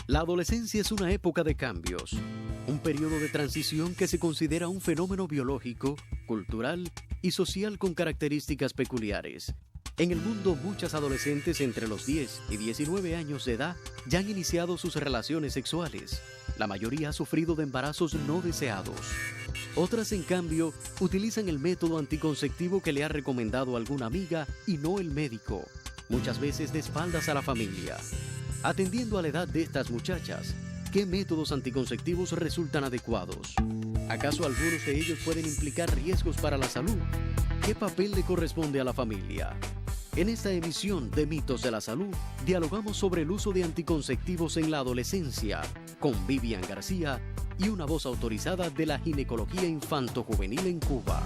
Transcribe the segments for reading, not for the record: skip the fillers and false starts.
La adolescencia es una época de cambios, un periodo de transición que se considera un fenómeno biológico, cultural y social con características peculiares. En el mundo, muchas adolescentes entre los 10 y 19 años de edad ya han iniciado sus relaciones sexuales. La mayoría ha sufrido de embarazos no deseados. Otras, en cambio, utilizan el método anticonceptivo que le ha recomendado alguna amiga y no el médico, muchas veces de espaldas a la familia. Atendiendo a la edad de estas muchachas, ¿qué métodos anticonceptivos resultan adecuados? ¿Acaso algunos de ellos pueden implicar riesgos para la salud? ¿Qué papel le corresponde a la familia? En esta emisión de Mitos de la Salud, dialogamos sobre el uso de anticonceptivos en la adolescencia con Vivian García y una voz autorizada de la ginecología infanto-juvenil en Cuba.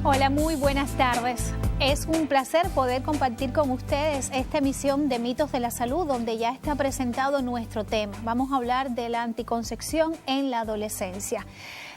Hola, muy buenas tardes. Es un placer poder compartir con ustedes esta emisión de Mitos de la Salud, donde ya está presentado nuestro tema. Vamos a hablar de la anticoncepción en la adolescencia.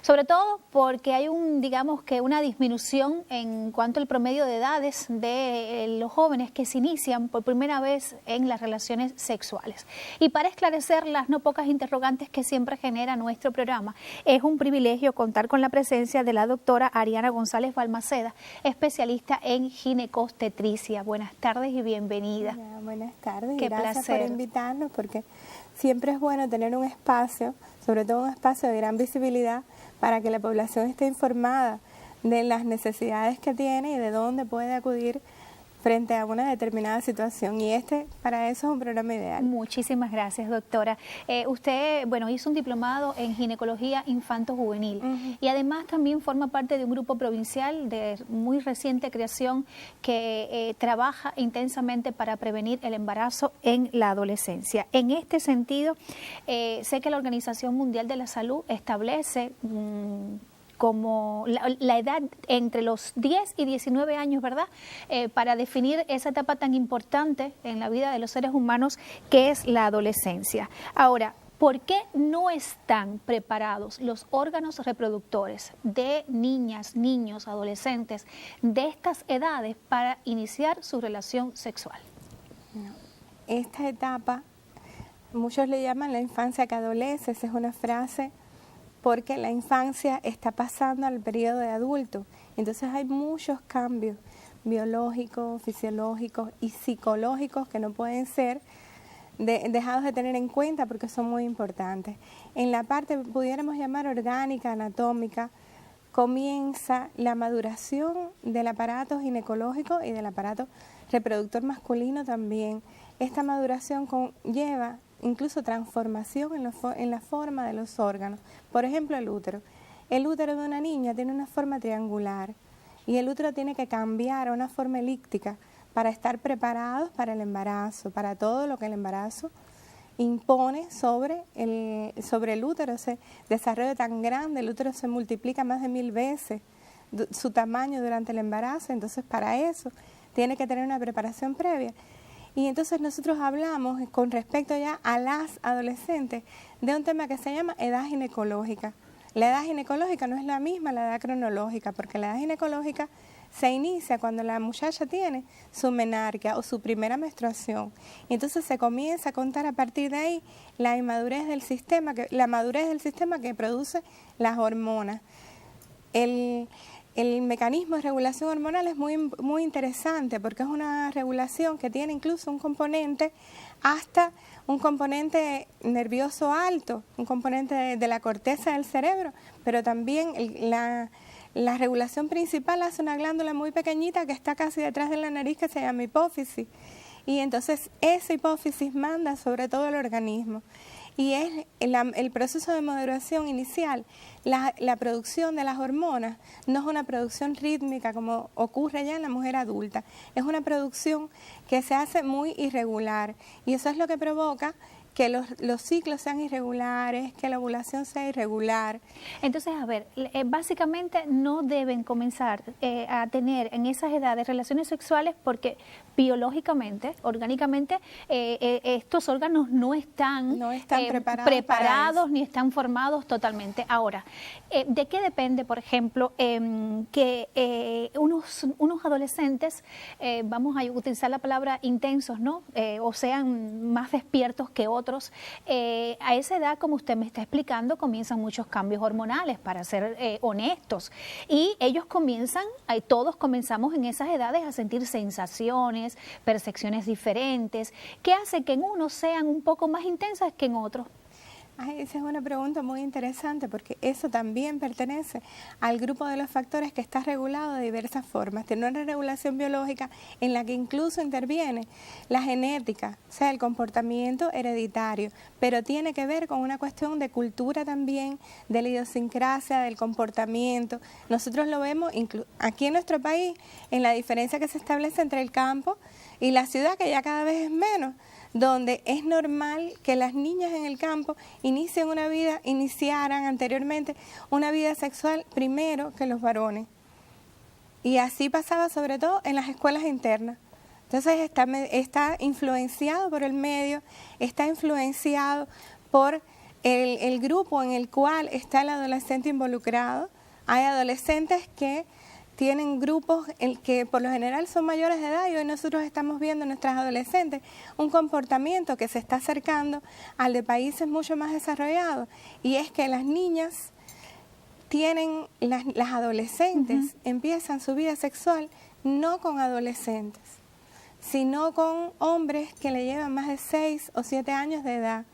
Sobre todo porque hay una disminución en cuanto al promedio de edades de los jóvenes que se inician por primera vez en las relaciones sexuales. Y para esclarecer las no pocas interrogantes que siempre genera nuestro programa, es un privilegio contar con la presencia de la doctora Ariana González Balmaceda, especialista en ginecobstetricia. Buenas tardes y bienvenida. Ya, buenas tardes. Qué Gracias placer por invitarnos, porque siempre es bueno tener un espacio, sobre todo un espacio de gran visibilidad, para que la población esté informada de las necesidades que tiene y de dónde puede acudir frente a una determinada situación. Y para eso es un programa ideal. Muchísimas gracias, doctora. Usted, hizo un diplomado en ginecología infanto-juvenil y además también forma parte de un grupo provincial de muy reciente creación que trabaja intensamente para prevenir el embarazo en la adolescencia. En este sentido, sé que la Organización Mundial de la Salud establece como la edad entre los 10 y 19 años, ¿verdad? Para definir esa etapa tan importante en la vida de los seres humanos que es la adolescencia. Ahora, ¿por qué no están preparados los órganos reproductores de niñas, niños, adolescentes de estas edades para iniciar su relación sexual? Esta etapa, muchos le llaman la infancia que adolece, esa es una frase, porque la infancia está pasando al periodo de adulto. Entonces hay muchos cambios biológicos, fisiológicos y psicológicos que no pueden ser dejados de tener en cuenta porque son muy importantes. En la parte, pudiéramos llamar orgánica, anatómica, comienza la maduración del aparato ginecológico y del aparato reproductor masculino también. Esta maduración conlleva incluso transformación en la forma de los órganos. Por ejemplo, el útero. El útero de una niña tiene una forma triangular y el útero tiene que cambiar a una forma elíptica para estar preparados para el embarazo, para todo lo que el embarazo impone sobre el útero. Ese desarrollo tan grande, el útero se multiplica más de 1000 veces su tamaño durante el embarazo, entonces para eso tiene que tener una preparación previa. Y entonces nosotros hablamos con respecto ya a las adolescentes de un tema que se llama edad ginecológica. La edad ginecológica no es la misma la edad cronológica, porque la edad ginecológica se inicia cuando la muchacha tiene su menarquia o su primera menstruación. Y entonces se comienza a contar a partir de ahí la madurez del sistema que produce las hormonas. El mecanismo de regulación hormonal es muy interesante porque es una regulación que tiene incluso un componente nervioso alto, un componente de la corteza del cerebro, pero también la regulación principal hace una glándula muy pequeñita que está casi detrás de la nariz que se llama hipófisis. Y entonces esa hipófisis manda sobre todo el organismo. Y es el proceso de maduración inicial, la producción de las hormonas no es una producción rítmica como ocurre ya en la mujer adulta, es una producción que se hace muy irregular y eso es lo que provoca que los ciclos sean irregulares, que la ovulación sea irregular. Entonces, a ver, básicamente no deben comenzar a tener en esas edades relaciones sexuales porque biológicamente, orgánicamente, estos órganos no están preparados ni están formados totalmente. Ahora, ¿de qué depende, por ejemplo, que unos adolescentes, vamos a utilizar la palabra intensos, ¿no? O sean más despiertos que otros? A esa edad, como usted me está explicando, comienzan muchos cambios hormonales, para ser honestos, y ellos comienzan, todos comenzamos en esas edades a sentir sensaciones, percepciones diferentes, que hace que en unos sean un poco más intensas que en otros. Ay, esa es una pregunta muy interesante porque eso también pertenece al grupo de los factores que está regulado de diversas formas. Tiene una regulación biológica en la que incluso interviene la genética, o sea, el comportamiento hereditario, pero tiene que ver con una cuestión de cultura también, de la idiosincrasia, del comportamiento. Nosotros lo vemos aquí en nuestro país, en la diferencia que se establece entre el campo y la ciudad, que ya cada vez es menos, donde es normal que las niñas en el campo iniciaran anteriormente una vida sexual primero que los varones. Y así pasaba sobre todo en las escuelas internas. Entonces está influenciado por el medio, está influenciado por el grupo en el cual está el adolescente involucrado. Hay adolescentes que tienen grupos que por lo general son mayores de edad, y hoy nosotros estamos viendo en nuestras adolescentes un comportamiento que se está acercando al de países mucho más desarrollados, y es que las niñas las adolescentes empiezan su vida sexual no con adolescentes, sino con hombres que le llevan más de 6 o 7 años de edad,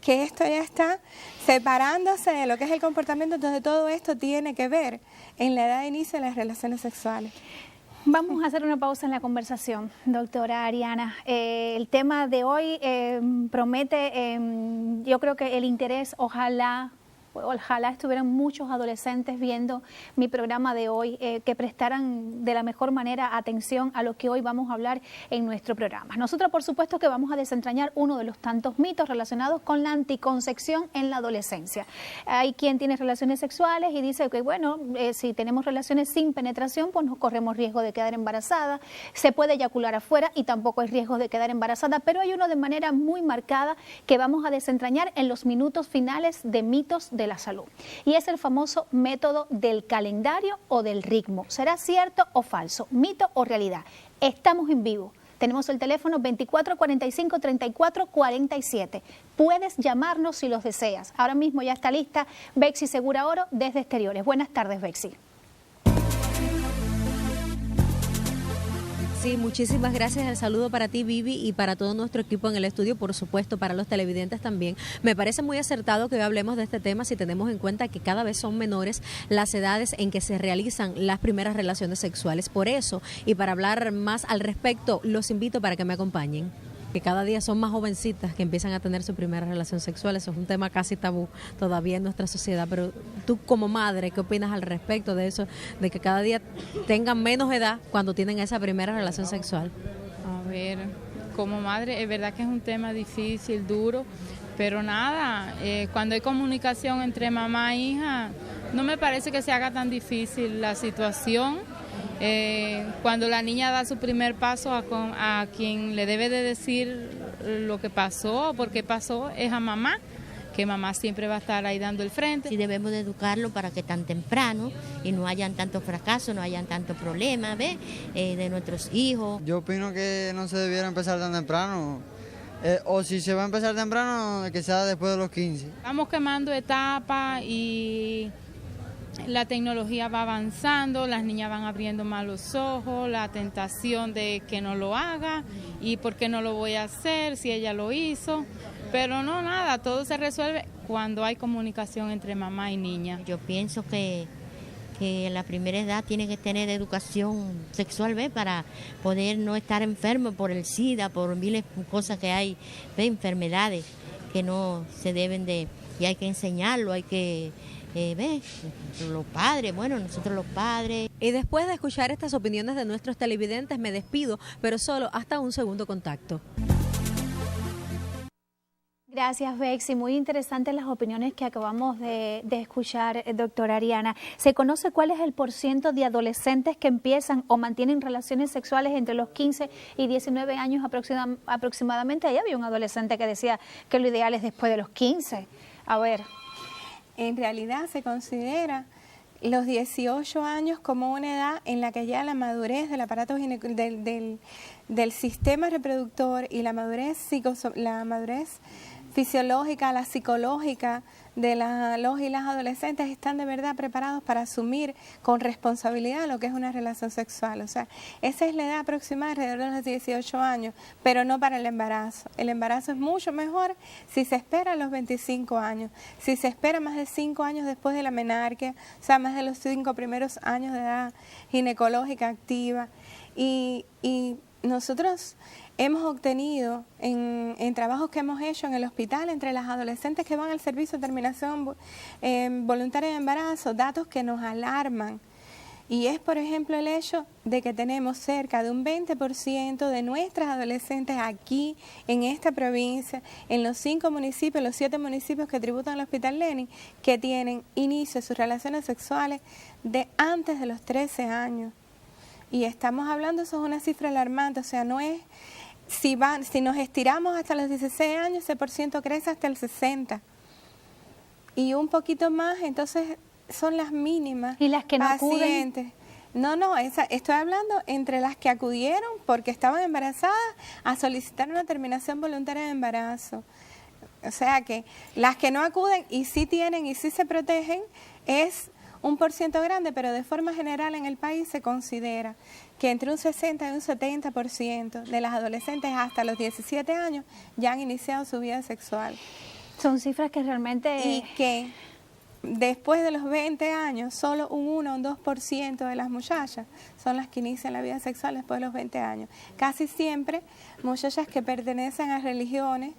que esto ya está separándose de lo que es el comportamiento. Entonces todo esto tiene que ver en la edad de inicio de las relaciones sexuales. Vamos a hacer una pausa en la conversación, doctora Ariana. El tema de hoy promete, yo creo que el interés, ojalá estuvieran muchos adolescentes viendo mi programa de hoy, que prestaran de la mejor manera atención a lo que hoy vamos a hablar en nuestro programa. Nosotros, por supuesto, que vamos a desentrañar uno de los tantos mitos relacionados con la anticoncepción en la adolescencia. Hay quien tiene relaciones sexuales y dice que, bueno, si tenemos relaciones sin penetración, pues no corremos riesgo de quedar embarazada, se puede eyacular afuera y tampoco hay riesgo de quedar embarazada, pero hay uno de manera muy marcada que vamos a desentrañar en los minutos finales de mitos de la salud, y es el famoso método del calendario o del ritmo. ¿Será cierto o falso? ¿Mito o realidad? Estamos en vivo. Tenemos el teléfono 2445-3447. Puedes llamarnos si los deseas. Ahora mismo ya está lista Bexy Segura Oro desde Exteriores. Buenas tardes, Bexy. Sí, muchísimas gracias. El saludo para ti, Vivi, y para todo nuestro equipo en el estudio, por supuesto, para los televidentes también. Me parece muy acertado que hoy hablemos de este tema si tenemos en cuenta que cada vez son menores las edades en que se realizan las primeras relaciones sexuales. Por eso, y para hablar más al respecto, los invito para que me acompañen. Que cada día son más jovencitas que empiezan a tener su primera relación sexual. Eso es un tema casi tabú todavía en nuestra sociedad, pero tú como madre, ¿qué opinas al respecto de eso, de que cada día tengan menos edad cuando tienen esa primera relación sexual? A ver, como madre, es verdad que es un tema difícil, duro, pero nada, cuando hay comunicación entre mamá e hija, no me parece que se haga tan difícil la situación. Cuando la niña da su primer paso a quien le debe de decir lo que pasó, por qué pasó, es a mamá, que mamá siempre va a estar ahí dando el frente. Sí, debemos de educarlo para que tan temprano y no hayan tantos fracasos, no hayan tantos problemas, ¿ves? De nuestros hijos. Yo opino que no se debiera empezar tan temprano, o si se va a empezar temprano, que sea después de los 15. Estamos quemando etapas y la tecnología va avanzando, las niñas van abriendo más los ojos, la tentación de que no lo haga y por qué no lo voy a hacer si ella lo hizo, pero no, nada, todo se resuelve cuando hay comunicación entre mamá y niña. Yo pienso que en la primera edad tiene que tener educación sexual, ¿ves? Para poder no estar enfermo por el SIDA, por miles de cosas que hay, ¿ves? Enfermedades que no se deben de, y hay que enseñarlo, hay que... ¿ves? Los padres, bueno, nosotros los padres. Y después de escuchar estas opiniones de nuestros televidentes, me despido, pero solo hasta un segundo contacto. Gracias, Bexy. Muy interesantes las opiniones que acabamos de escuchar, doctora Ariana. ¿Se conoce cuál es el porciento de adolescentes que empiezan o mantienen relaciones sexuales entre los 15 y 19 años aproximadamente? Ahí había un adolescente que decía que lo ideal es después de los 15. A ver. En realidad se considera los 18 años como una edad en la que ya la madurez del aparato del sistema reproductor y la madurez fisiológica, la psicológica de los y las adolescentes están de verdad preparados para asumir con responsabilidad lo que es una relación sexual. O sea, esa es la edad aproximada alrededor de los 18 años, pero no para el embarazo. El embarazo es mucho mejor si se espera a los 25 años, si se espera más de 5 años después de la menarquia, o sea, más de los 5 primeros años de edad ginecológica activa. Y nosotros hemos obtenido en trabajos que hemos hecho en el hospital entre las adolescentes que van al servicio de terminación voluntaria de embarazo, datos que nos alarman. Y es, por ejemplo, el hecho de que tenemos cerca de un 20% de nuestras adolescentes aquí, en esta provincia, en los 5 municipios, los 7 municipios que tributan al Hospital Lenin, que tienen inicio de sus relaciones sexuales de antes de los 13 años. Y estamos hablando, eso es una cifra alarmante, o sea, no es... Si nos estiramos hasta los 16 años, ese porciento crece hasta el 60%. Y un poquito más, entonces son las mínimas. ¿Y las que no pacientes. acuden? No, estoy hablando entre las que acudieron porque estaban embarazadas a solicitar una terminación voluntaria de embarazo. O sea que las que no acuden y sí tienen y sí se protegen es un porciento grande, pero de forma general en el país se considera que entre un 60 y un 70% de las adolescentes hasta los 17 años ya han iniciado su vida sexual. Son cifras que realmente... Y que después de los 20 años, solo un 1 o un 2% de las muchachas son las que inician la vida sexual después de los 20 años. Casi siempre muchachas que pertenecen a religiones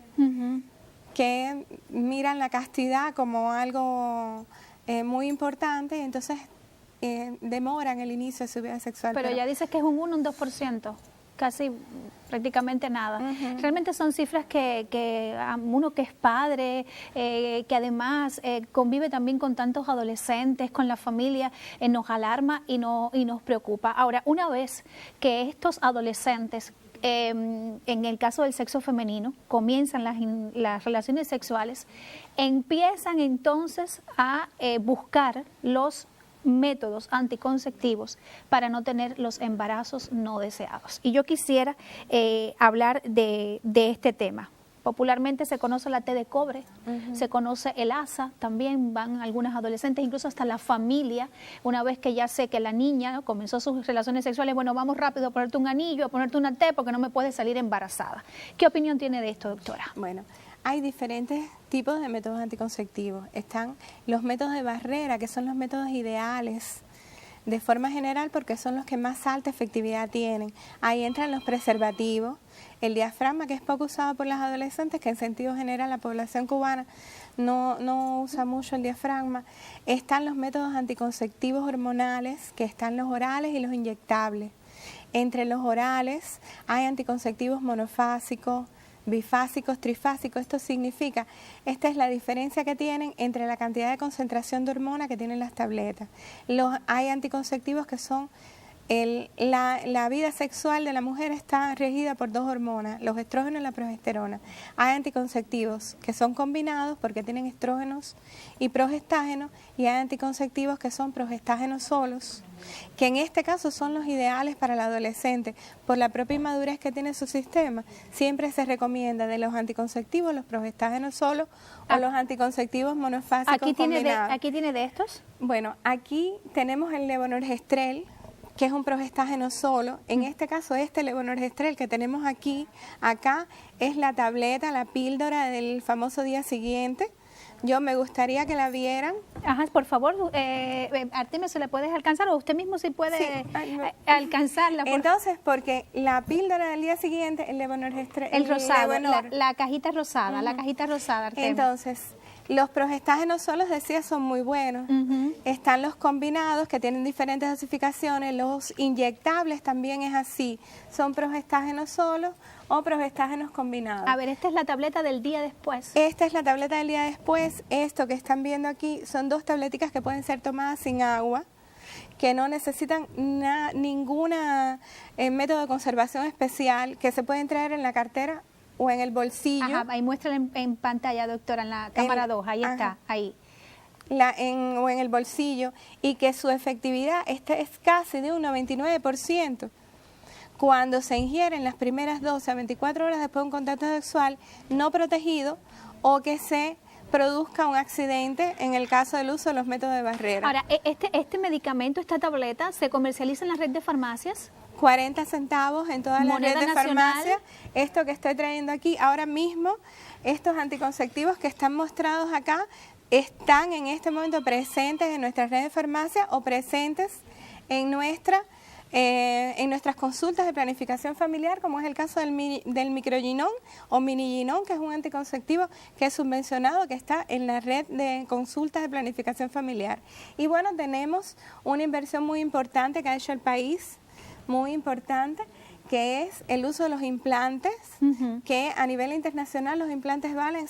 que miran la castidad como algo muy importante, entonces demoran el inicio de su vida sexual. Pero ya dices que es un 1 o un 2%. Casi prácticamente nada. Realmente son cifras que a uno que es padre, que además convive también con tantos adolescentes, con la familia, nos alarma y nos preocupa. Ahora, una vez que estos adolescentes, en el caso del sexo femenino, comienzan las relaciones sexuales, empiezan entonces a buscar los métodos anticonceptivos para no tener los embarazos no deseados. Y yo quisiera hablar de este tema. Popularmente se conoce la T de cobre, se conoce el ASA, también van algunas adolescentes, incluso hasta la familia, una vez que ya sé que la niña comenzó sus relaciones sexuales, bueno, vamos rápido a ponerte un anillo, a ponerte una T porque no me puedes salir embarazada. ¿Qué opinión tiene de esto, doctora? Bueno, hay diferentes tipos de métodos anticonceptivos. Están los métodos de barrera, que son los métodos ideales de forma general porque son los que más alta efectividad tienen. Ahí entran los preservativos, el diafragma, que es poco usado por las adolescentes, que en sentido general la población cubana no usa mucho el diafragma. Están los métodos anticonceptivos hormonales, que están los orales y los inyectables. Entre los orales hay anticonceptivos monofásicos, bifásicos, trifásicos. Esto significa, esta es la diferencia que tienen entre la cantidad de concentración de hormona que tienen las tabletas. Hay anticonceptivos que son, la vida sexual de la mujer está regida por 2 hormonas, los estrógenos y la progesterona. Hay anticonceptivos que son combinados porque tienen estrógenos y progestágenos, y hay anticonceptivos que son progestágenos solos, que en este caso son los ideales para la adolescente. Por la propia inmadurez que tiene su sistema, siempre se recomienda de los anticonceptivos los progestágenos solos o los anticonceptivos monofásicos combinados. ¿Aquí tiene de estos? Bueno, aquí tenemos el levonorgestrel, que es un progestágeno solo. En este caso, este levonorgestrel que tenemos acá es la tableta, la píldora del famoso día siguiente. Yo me gustaría que la vieran. Ajá, por favor, Artemio, ¿se la puedes alcanzar o usted mismo sí puede alcanzarla? Entonces, porque la píldora del día siguiente, el levonorgestrel, el rosado, la cajita rosada, la cajita rosada, Artemio. Entonces, Los progestágenos solos, decía, son muy buenos. Están los combinados que tienen diferentes dosificaciones, los inyectables también es así, son progestágenos solos o progestágenos combinados. A ver, esta es la tableta del día después. Esta es la tableta del día después. Esto que están viendo aquí son 2 tableticas que pueden ser tomadas sin agua, que no necesitan ningún método de conservación especial, que se pueden traer en la cartera o en el bolsillo. Ajá, ahí muestra en pantalla, doctora, en la cámara 2, ahí está, ahí. O en el bolsillo, y que su efectividad es casi de un 99%. Cuando se ingieren las primeras 12 a 24 horas después de un contacto sexual no protegido o que se produzca un accidente en el caso del uso de los métodos de barrera. Ahora, este medicamento, esta tableta, ¿se comercializa en la red de farmacias? 40 centavos en todas las redes de farmacia. Esto que estoy trayendo aquí, ahora mismo, estos anticonceptivos que están mostrados acá, están en este momento presentes en nuestras redes de farmacia o presentes en nuestras consultas de planificación familiar, como es el caso del microginón o miniginón, que es un anticonceptivo que es subvencionado, que está en la red de consultas de planificación familiar. Y bueno, tenemos una inversión muy importante que ha hecho el país, muy importante, que es el uso de los implantes, que a nivel internacional los implantes valen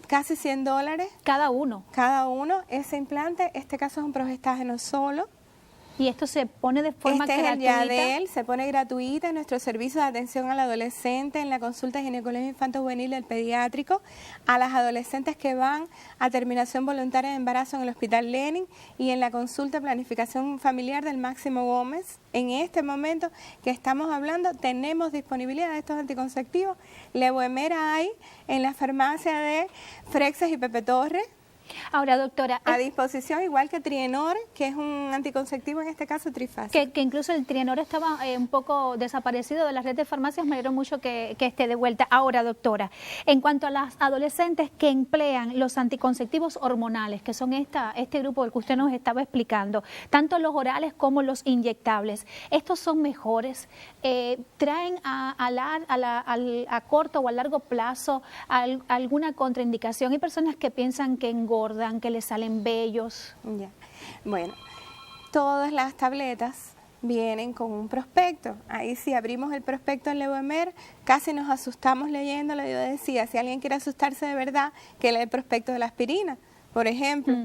casi $100. Cada uno. Cada uno. Ese implante, este caso es un progestágeno solo. Y esto se pone de forma gratuita. Es el Yadel, se pone gratuita en nuestro servicio de atención al adolescente, en la consulta de ginecología infanto-juvenil del pediátrico, a las adolescentes que van a terminación voluntaria de embarazo en el Hospital Lenin y en la consulta de planificación familiar del Máximo Gómez. En este momento que estamos hablando, tenemos disponibilidad de estos anticonceptivos. Levomera hay en la farmacia de Frexes y Pepe Torres. Ahora, doctora, a disposición, igual que Trienor, que es un anticonceptivo, en este caso trifásico. Que incluso el Trienor estaba un poco desaparecido de la red de farmacias, me alegro mucho que esté de vuelta. Ahora, doctora, en cuanto a las adolescentes que emplean los anticonceptivos hormonales, que son este grupo del que usted nos estaba explicando, tanto los orales como los inyectables, ¿estos son mejores? ¿Traen a corto o a largo plazo alguna contraindicación? Hay personas que piensan que engordan, que les salen vellos. Ya. Bueno, todas las tabletas vienen con un prospecto. Ahí si abrimos el prospecto en Levomer, casi nos asustamos leyéndolo. Yo decía, si alguien quiere asustarse de verdad, que lea el prospecto de la aspirina, por ejemplo,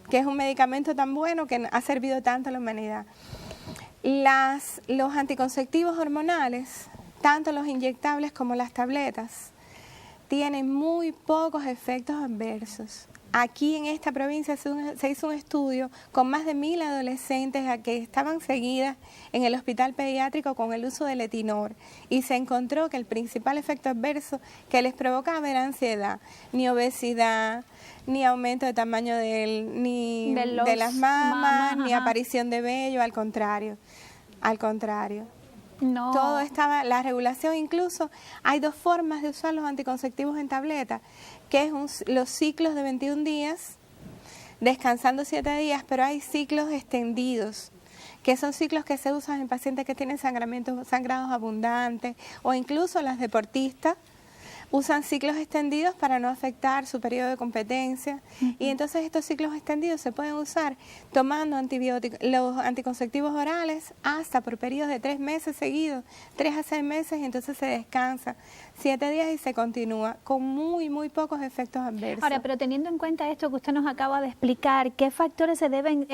que es un medicamento tan bueno que ha servido tanto a la humanidad. Los anticonceptivos hormonales, tanto los inyectables como las tabletas, tienen muy pocos efectos adversos. Aquí en esta provincia se hizo un estudio con más de 1000 adolescentes que estaban seguidas en el hospital pediátrico con el uso del etinor y se encontró que el principal efecto adverso que les provocaba era ansiedad, ni obesidad, ni aumento de tamaño ni de las mamas, ni aparición de vello, al contrario. No. Todo estaba, la regulación incluso, hay 2 formas de usar los anticonceptivos en tableta, que es los ciclos de 21 días, descansando 7 días, pero hay ciclos extendidos, que son ciclos que se usan en pacientes que tienen sangrados abundantes, o incluso las deportistas, usan ciclos extendidos para no afectar su periodo de competencia y entonces estos ciclos extendidos se pueden usar tomando los anticonceptivos orales hasta por periodos de 3 meses seguidos, 3 a 6 meses, y entonces se descansa 7 días y se continúa con muy pocos efectos adversos. Ahora, pero teniendo en cuenta esto que usted nos acaba de explicar, ¿qué factores se deben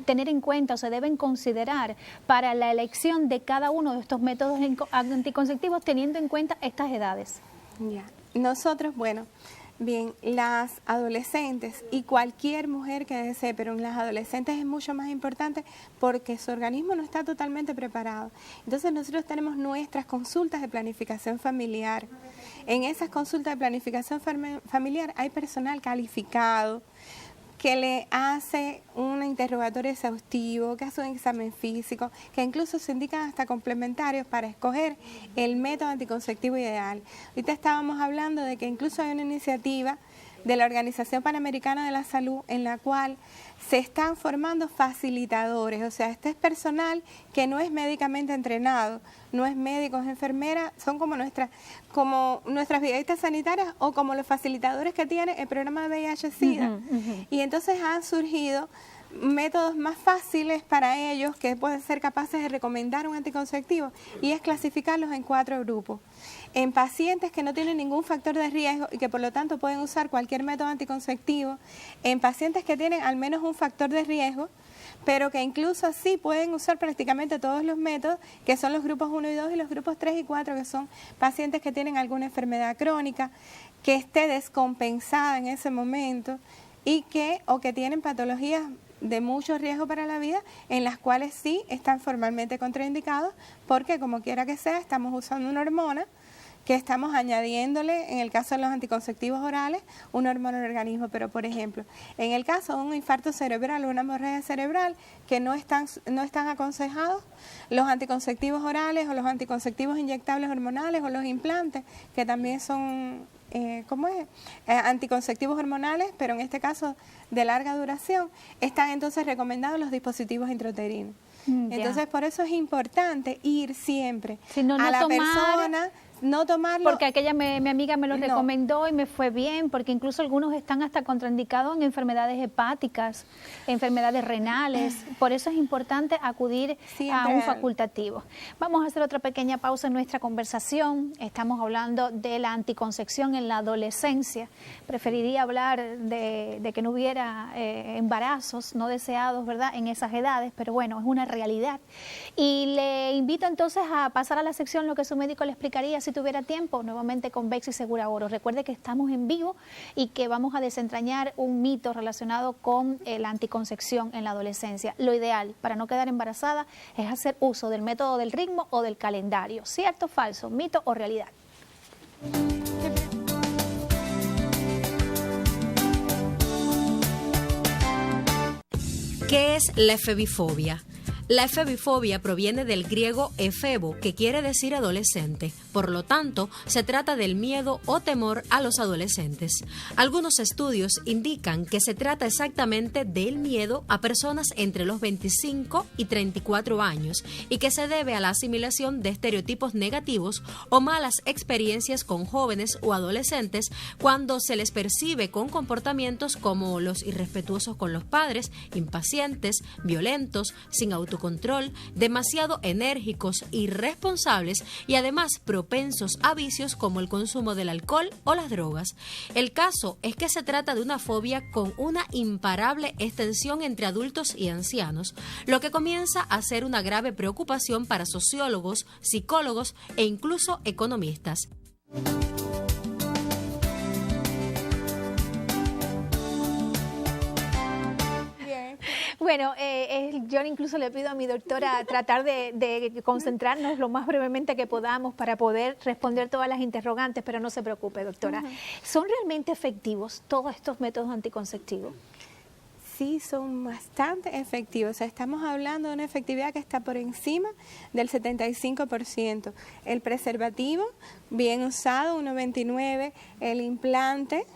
tener en cuenta o se deben considerar para la elección de cada uno de estos métodos anticonceptivos teniendo en cuenta estas edades? Ya. Nosotros, bueno, bien, las adolescentes y cualquier mujer que desee, pero en las adolescentes es mucho más importante porque su organismo no está totalmente preparado. Entonces nosotros tenemos nuestras consultas de planificación familiar. En esas consultas de planificación familiar hay personal calificado que le hace un interrogatorio exhaustivo, que hace un examen físico, que incluso se indican hasta complementarios para escoger el método anticonceptivo ideal. Ahorita estábamos hablando de que incluso hay una iniciativa de la Organización Panamericana de la Salud, en la cual se están formando facilitadores, o sea, este es personal que no es médicamente entrenado, no es médico, es enfermera, son como nuestras brigadistas sanitarias o como los facilitadores que tiene el programa de VIH-Sida. Y entonces han surgido métodos más fáciles para ellos que pueden ser capaces de recomendar un anticonceptivo, y es clasificarlos en 4 grupos. En pacientes que no tienen ningún factor de riesgo y que por lo tanto pueden usar cualquier método anticonceptivo, en pacientes que tienen al menos un factor de riesgo, pero que incluso así pueden usar prácticamente todos los métodos, que son los grupos 1 y 2, y los grupos 3 y 4, que son pacientes que tienen alguna enfermedad crónica, que esté descompensada en ese momento y que tienen patologías de mucho riesgo para la vida, en las cuales sí están formalmente contraindicados, porque como quiera que sea, estamos usando una hormona que estamos añadiéndole, en el caso de los anticonceptivos orales, una hormona al organismo. Pero, por ejemplo, en el caso de un infarto cerebral o una hemorragia cerebral que no están aconsejados, los anticonceptivos orales o los anticonceptivos inyectables hormonales o los implantes, que también son anticonceptivos hormonales, pero en este caso de larga duración, están entonces recomendados los dispositivos intrauterinos. Entonces, por eso es importante ir siempre a la persona, no tomarlo. Porque aquella mi amiga me lo recomendó y me fue bien, porque incluso algunos están hasta contraindicados en enfermedades hepáticas, enfermedades renales. Por eso es importante acudir a un facultativo. Vamos a hacer otra pequeña pausa en nuestra conversación. Estamos hablando de la anticoncepción en la adolescencia. Preferiría hablar de que no hubiera embarazos no deseados, ¿verdad?, en esas edades, pero bueno, es una realidad. Y le invito entonces a pasar a la sección Lo que su médico le explicaría si tuviera tiempo, nuevamente con Bexy Segura Oro. Recuerde que estamos en vivo y que vamos a desentrañar un mito relacionado con la anticoncepción en la adolescencia. Lo ideal para no quedar embarazada es hacer uso del método del ritmo o del calendario. ¿Cierto o falso? ¿Mito o realidad? ¿Qué es la efebifobia? La efebifobia proviene del griego efebo, que quiere decir adolescente. Por lo tanto, se trata del miedo o temor a los adolescentes. Algunos estudios indican que se trata exactamente del miedo a personas entre los 25 y 34 años y que se debe a la asimilación de estereotipos negativos o malas experiencias con jóvenes o adolescentes cuando se les percibe con comportamientos como los irrespetuosos con los padres, impacientes, violentos, sin autocontrol, demasiado enérgicos, irresponsables y además propensos a vicios como el consumo del alcohol o las drogas. El caso es que se trata de una fobia con una imparable extensión entre adultos y ancianos, lo que comienza a ser una grave preocupación para sociólogos, psicólogos e incluso economistas. Bueno, yo incluso le pido a mi doctora tratar de concentrarnos lo más brevemente que podamos para poder responder todas las interrogantes, pero no se preocupe, doctora. ¿Son realmente efectivos todos estos métodos anticonceptivos? Sí, son bastante efectivos. O sea, estamos hablando de una efectividad que está por encima del 75%. El preservativo, bien usado, 1,29%. El implante,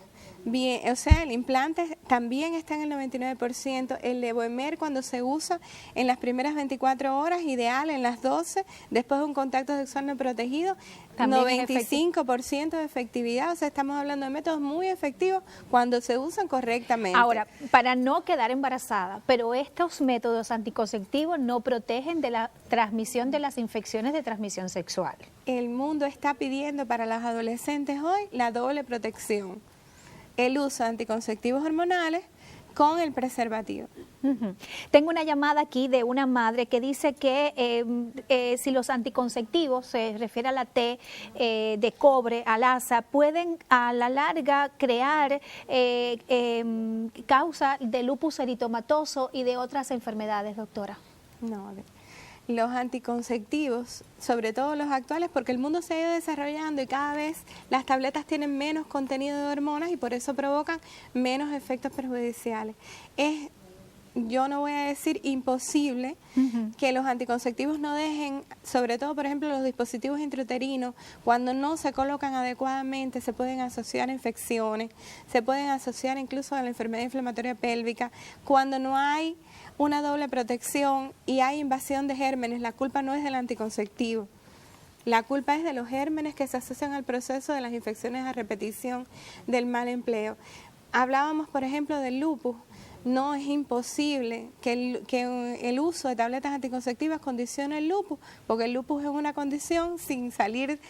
bien, o sea, el implante también está en el 99%. El Levoemer, cuando se usa en las primeras 24 horas, ideal en las 12, después de un contacto sexual no protegido, 95% de efectividad. O sea, estamos hablando de métodos muy efectivos cuando se usan correctamente. Ahora, para no quedar embarazada, pero estos métodos anticonceptivos no protegen de la transmisión de las infecciones de transmisión sexual. El mundo está pidiendo para las adolescentes hoy la doble protección. El uso de anticonceptivos hormonales con el preservativo. Tengo una llamada aquí de una madre que dice que si los anticonceptivos, se refiere a la T de cobre, al ASA, pueden a la larga crear causa de lupus eritomatoso y de otras enfermedades, doctora. No, los anticonceptivos, sobre todo los actuales, porque el mundo se ha ido desarrollando y cada vez las tabletas tienen menos contenido de hormonas y por eso provocan menos efectos perjudiciales. yo no voy a decir imposible, que los anticonceptivos no dejen, sobre todo, por ejemplo, los dispositivos intrauterinos, cuando no se colocan adecuadamente, se pueden asociar a infecciones, se pueden asociar incluso a la enfermedad inflamatoria pélvica. Cuando no hay una doble protección y hay invasión de gérmenes, la culpa no es del anticonceptivo. La culpa es de los gérmenes que se asocian al proceso de las infecciones a repetición del mal empleo. Hablábamos, por ejemplo, del lupus. No es imposible que el uso de tabletas anticonceptivas condicione el lupus, porque el lupus es una condición sin salir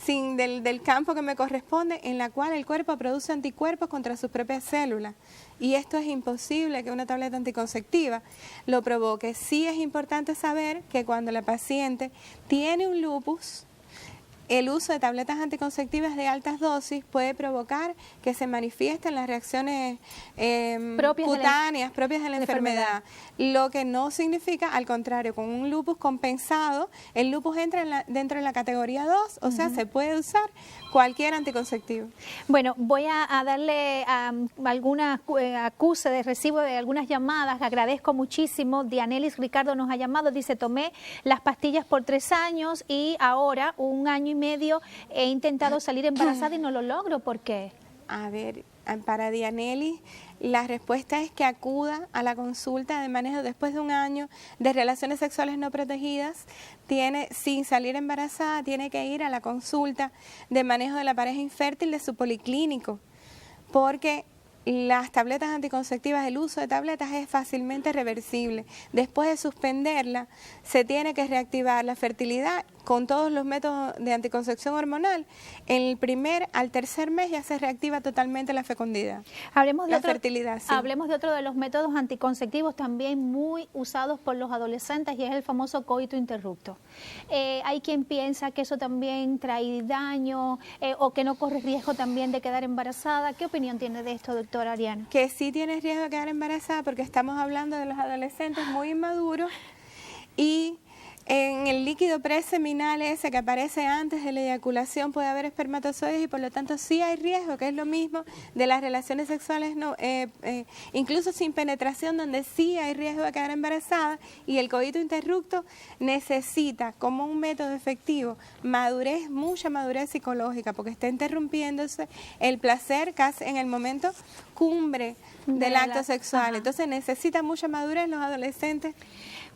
del campo que me corresponde, en la cual el cuerpo produce anticuerpos contra sus propias células. Y esto es imposible que una tableta anticonceptiva lo provoque. Sí es importante saber que cuando la paciente tiene un lupus, el uso de tabletas anticonceptivas de altas dosis puede provocar que se manifiesten las reacciones cutáneas propias de la enfermedad, lo que no significa, al contrario, con un lupus compensado, el lupus entra dentro de la categoría 2, o sea, se puede usar cualquier anticonceptivo. Bueno, voy a darle alguna acuse de recibo de algunas llamadas, agradezco muchísimo. Dianelis Ricardo nos ha llamado, dice, tomé las pastillas por 3 años y ahora 1 año y medio he intentado salir embarazada y no lo logro. ¿Por qué? A ver, para Dianelis, la respuesta es que acuda a la consulta de manejo después de 1 año de relaciones sexuales no protegidas. Sin salir embarazada, tiene que ir a la consulta de manejo de la pareja infértil de su policlínico, porque las tabletas anticonceptivas, el uso de tabletas es fácilmente reversible. Después de suspenderla, se tiene que reactivar la fertilidad con todos los métodos de anticoncepción hormonal. En el al tercer mes ya se reactiva totalmente la fecundidad. Hablemos de fertilidad. Sí. Hablemos de otro de los métodos anticonceptivos también muy usados por los adolescentes y es el famoso coito interrupto. Hay quien piensa que eso también trae daño o que no corre riesgo también de quedar embarazada. ¿Qué opinión tiene de esto, doctora Ariana? Que sí tiene riesgo de quedar embarazada porque estamos hablando de los adolescentes muy inmaduros y en el líquido preseminal ese que aparece antes de la eyaculación puede haber espermatozoides y por lo tanto sí hay riesgo, que es lo mismo de las relaciones sexuales incluso sin penetración, donde sí hay riesgo de quedar embarazada, y el coito interrupto necesita como un método efectivo madurez, mucha madurez psicológica, porque está interrumpiéndose el placer casi en el momento cumbre del acto sexual. Entonces necesita mucha madurez en los adolescentes.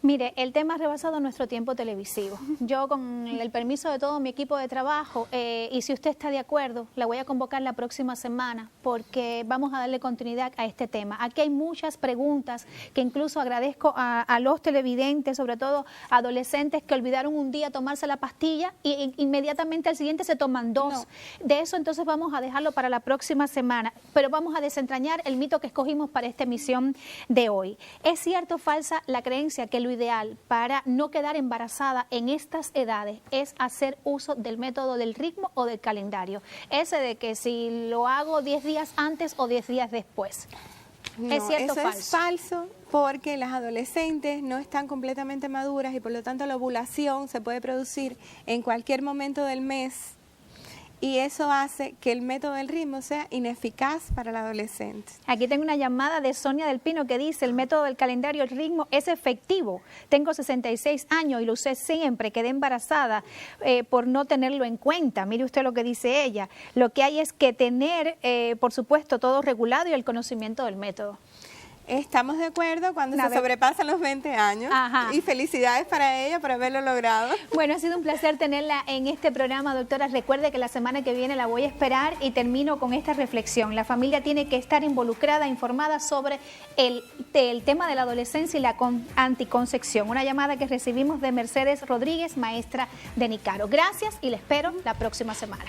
Mire, el tema ha rebasado nuestro tiempo televisivo. Yo, con el permiso de todo mi equipo de trabajo, y si usted está de acuerdo, la voy a convocar la próxima semana porque vamos a darle continuidad a este tema. Aquí hay muchas preguntas que incluso agradezco a los televidentes, sobre todo adolescentes que olvidaron un día tomarse la pastilla y inmediatamente al siguiente se toman 2. No. De eso entonces vamos a dejarlo para la próxima semana, pero vamos a desentrañar el mito que escogimos para esta emisión de hoy. ¿Es cierto o falsa la creencia que lo ideal para no quedar embarazada en estas edades es hacer uso del método del ritmo o del calendario? Ese de que si lo hago 10 días antes o 10 días después. No, ¿es cierto o falso? Es falso porque las adolescentes no están completamente maduras y por lo tanto la ovulación se puede producir en cualquier momento del mes. Y eso hace que el método del ritmo sea ineficaz para el adolescente. Aquí tengo una llamada de Sonia del Pino que dice, el método del calendario, el ritmo es efectivo. Tengo 66 años y lo usé siempre, quedé embarazada por no tenerlo en cuenta. Mire usted lo que dice ella. Lo que hay es que tener, por supuesto, todo regulado y el conocimiento del método. Estamos de acuerdo cuando se sobrepasan los 20 años. Ajá. Y felicidades para ella por haberlo logrado. Bueno, ha sido un placer tenerla en este programa, doctora. Recuerde que la semana que viene la voy a esperar y termino con esta reflexión. La familia tiene que estar involucrada, informada sobre el tema de la adolescencia y la anticoncepción. Una llamada que recibimos de Mercedes Rodríguez, maestra de Nicaro. Gracias y la espero la próxima semana.